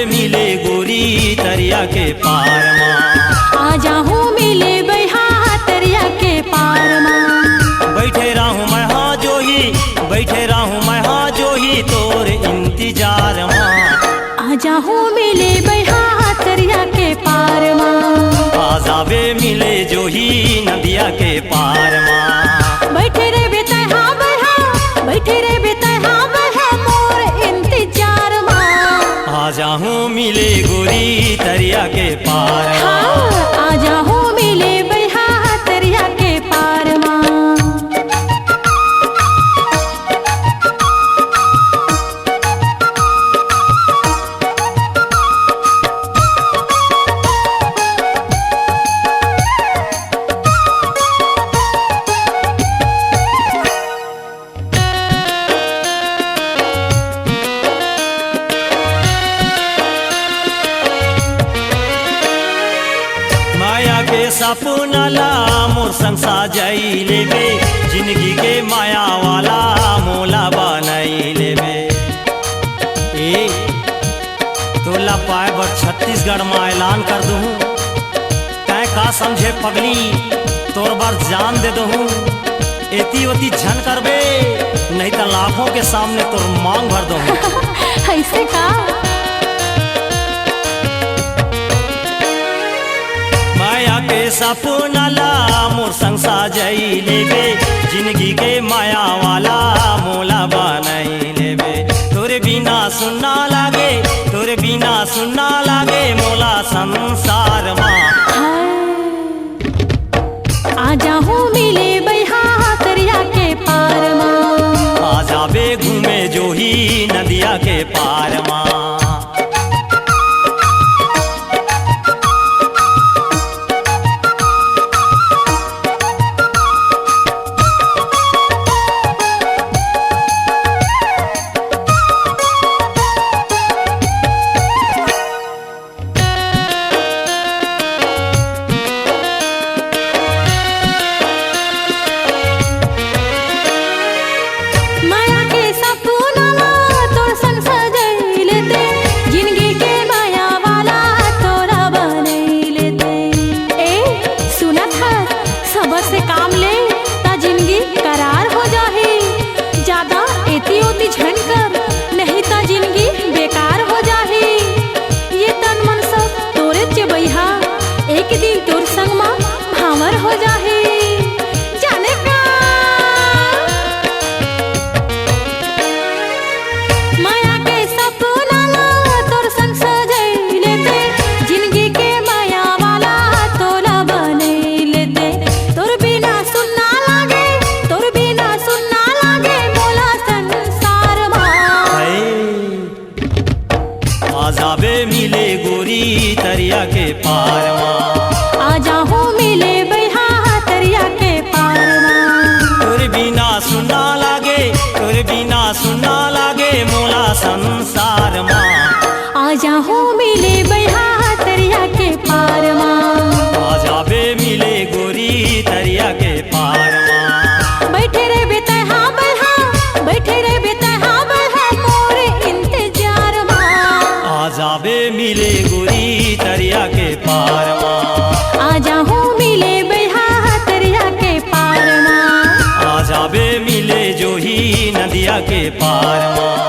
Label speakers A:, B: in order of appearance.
A: मिले गोरी तरिया के पार माँ।
B: आ जाहूँ मिले बैहा तरिया के पार माँ।
A: बैठे रहूँ मैं हाँ जो ही, बैठे रहूँ मैं हाँ जो ही तोर इंतजार माँ।
B: आ जाहूँ मिले बैहा तरिया के पार माँ।
A: आ जावे मिले जो ही नदिया के पार माँ।
B: बैठे रे बेटा हाँ बैहा, बैठे रे बेटा हाँ बैहा मोर इंतजार माँ।
A: आ जाहूँ मिले गोरी तरिया के पार माँ।
B: हाँ, आ जाहूँ मिले बैहा तरिया के पार माँ।
A: माया के सपना ला मोर संग साजाई लेबे, जिंदगी के माया वाला मोला बनाई लेबे। ए तोला पाए बर छत्तीसगढ़ में ऐलान कर दूँ, तय का समझे पगली तोर बार जान दे दूँ। एती ओती झन करबे नहीं तो लाखों के सामने तोर मांग भर दूँ।
B: ऐसे का
A: माया के सपना ला मोर संग साजाई लेबे, जिंदगी के माया वाला मोला बनाई लेबे। तोरे बिना सुनना लागे, तोरे बिना सुनना लागे मोला संसार माँ।
B: आ जाहूँ मिले बैहा तरिया के पार माँ।
A: आ जाबे घूमे जो ही नदिया के पार माँ।
B: माया के सपना ला तोर संग सजाई लेते, जिंदगी के माया वाला तोरा बनाई लेते। ए सुनत है सबर से काम ले ता जिंदगी करार हो जाही। ज्यादा एती ओती झन कर नहीं ता जिंदगी बेकार हो जाही। ये तन मन सब तोरे चबैहा एक दिन तोर संग माँ भावर हो जाही। जाने का माया के सपना ला तोर संग सजाई लेते, जिंदगी के माया वाला तोला बनाई लेते। तोर बिना सुनना लागे, तोर बिना सुनना लागे मोला संसार माँ।
A: आ जाबे मिले गोरी तरिया के पार माँ।
B: आ जाहूँ मिले बैहा तरिया के पार माँ।
A: तोरे बिना सुनना लागे, तोरे बिना सुनना लागे मोला संसार माँ।
B: आ जाहूँ मिले बैहा तरिया के पार माँ।
A: आ जाबे मिले गोरी तरिया के पार माँ।
B: बैठे रे बेटा हाँ बैहा, बैठे रे बेटा हाँ बैहा मोर इंतजार माँ।
A: आ जाबे मिले गोरी तरिया के पार माँ।
B: आ जाहूँ मिले बैहा तरिया के पार माँ।
A: आ जाबे मिले जो ही नदिया के पार माँ।